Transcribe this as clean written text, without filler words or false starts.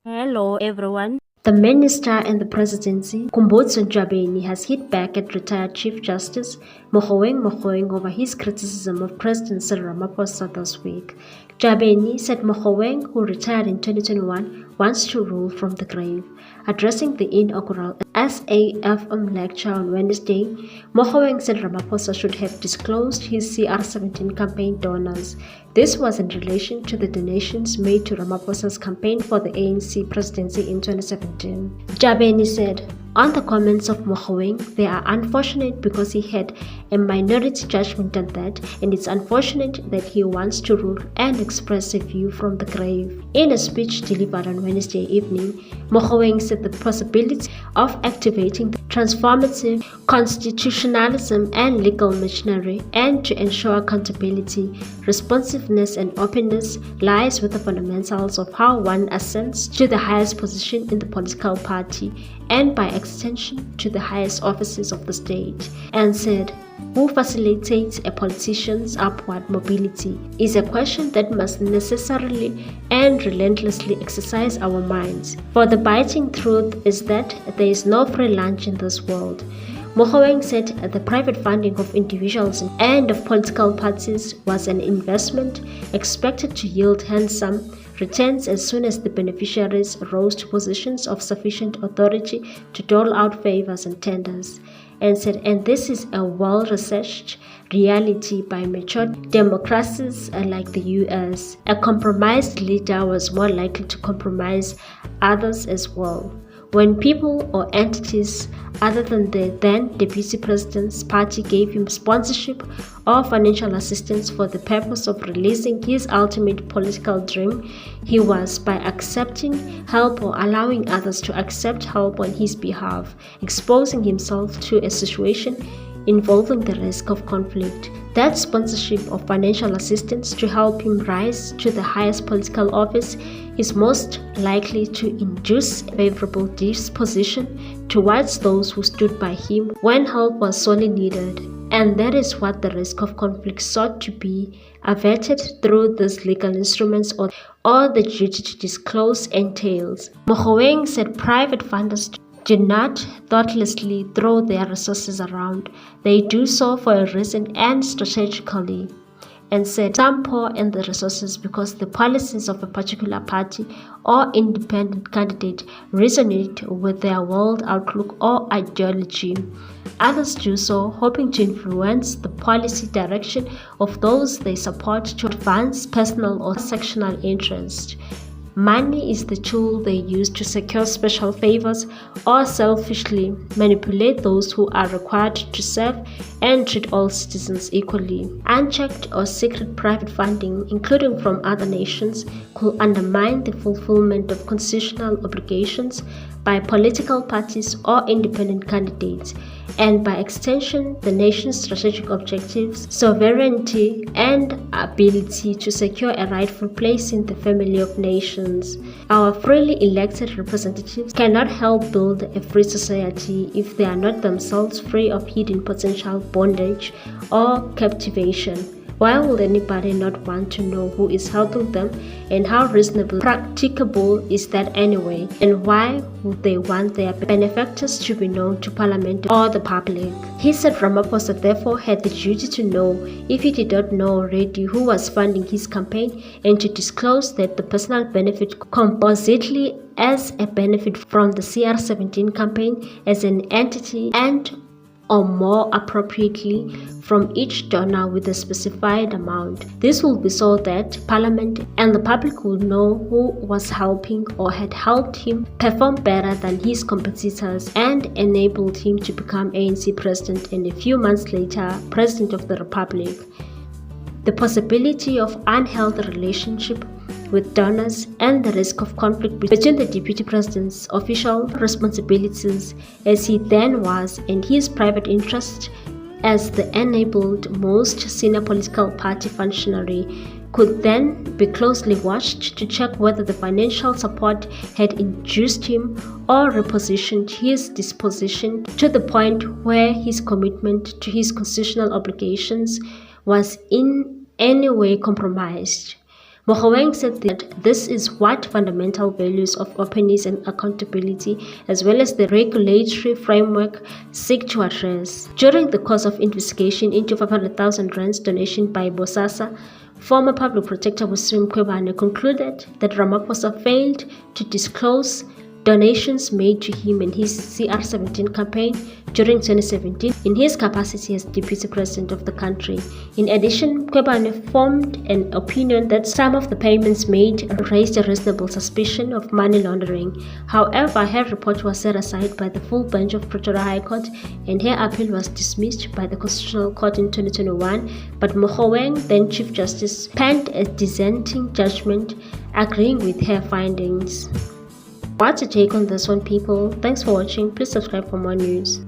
Hello everyone. The minister in the presidency, Kumbotso Njabeni, has hit back at retired Chief Justice Mogoeng Mogoeng over his criticism of President Cyril Ramaphosa this week. Njabeni said Mogoeng, who retired in 2021, wants to rule from the grave. Addressing the inaugural SAFM lecture on Wednesday, Mogoeng said Ramaphosa should have disclosed his CR17 campaign donors. This was in relation to the donations made to Ramaphosa's campaign for the ANC presidency in 2017. Njabeni said, on the comments of Mogoeng, they are unfortunate because he had a minority judgment on that, and it's unfortunate that he wants to rule and express a view from the grave. In a speech delivered on Wednesday evening, Mogoeng said the possibility of activating the transformative constitutionalism and legal machinery and to ensure accountability, responsiveness and openness lies with the fundamentals of how one ascends to the highest position in the political party and by extension to the highest offices of the state, and said, who facilitates a politician's upward mobility is a question that must necessarily and relentlessly exercise our minds. For the biting truth is that there is no free lunch in this world. Mogoeng said the private funding of individuals and of political parties was an investment expected to yield handsome returns as soon as the beneficiaries rose to positions of sufficient authority to dole out favors and tenders, and said, and this is a well-researched reality by mature democracies like the US. A compromised leader was more likely to compromise others as well. When people or entities other than the then Deputy President's party gave him sponsorship or financial assistance for the purpose of realizing his ultimate political dream, he was, by accepting help or allowing others to accept help on his behalf, exposing himself to a situation involving the risk of conflict. That sponsorship or financial assistance to help him rise to the highest political office is most likely to induce a favorable disposition towards those who stood by him when help was sorely needed. And that is what the risk of conflict sought to be averted through these legal instruments or the duty to disclose entails. Mogoeng said private funders do not thoughtlessly throw their resources around. They do so for a reason and strategically, and said some pour in the resources because the policies of a particular party or independent candidate resonate with their world outlook or ideology. Others do so hoping to influence the policy direction of those they support to advance personal or sectional interest. Money is the tool they use to secure special favors or selfishly manipulate those who are required to serve and treat all citizens equally. Unchecked or secret private funding, including from other nations, could undermine the fulfillment of constitutional obligations by political parties or independent candidates, and by extension, the nation's strategic objectives, sovereignty, and ability to secure a rightful place in the family of nations. Our freely elected representatives cannot help build a free society if they are not themselves free of hidden potential bondage or captivation. Why would anybody not want to know who is helping them, and how reasonable, practicable is that anyway? And why would they want their benefactors to be known to Parliament or the public? He said Ramaphosa therefore had the duty to know, if he did not know already, who was funding his campaign, and to disclose that the personal benefit compositely as a benefit from the CR17 campaign as an entity, and or more appropriately from each donor with a specified amount. This will be so that Parliament and the public will know who was helping or had helped him perform better than his competitors and enabled him to become ANC president and a few months later President of the Republic. The possibility of unhealthy relationship with donors and the risk of conflict between the Deputy President's official responsibilities as he then was and his private interest as the enabled most senior political party functionary could then be closely watched to check whether the financial support had induced him or repositioned his disposition to the point where his commitment to his constitutional obligations was in any way compromised. Mogoeng said that this is what fundamental values of openness and accountability, as well as the regulatory framework, seek to address. During the course of investigation into 500,000 rands donation by Bosasa, former public protector Cyril Ramaphosa concluded that Ramaphosa failed to disclose donations made to him in his CR17 campaign during 2017 in his capacity as deputy president of the country. In addition, Kwebane formed an opinion that some of the payments made raised a reasonable suspicion of money laundering. However, her report was set aside by the full bench of Pretoria High Court and her appeal was dismissed by the Constitutional Court in 2021, but Mogoeng, then Chief Justice, penned a dissenting judgment agreeing with her findings. What's your take on this one, people? Thanks for watching. Please subscribe for more news.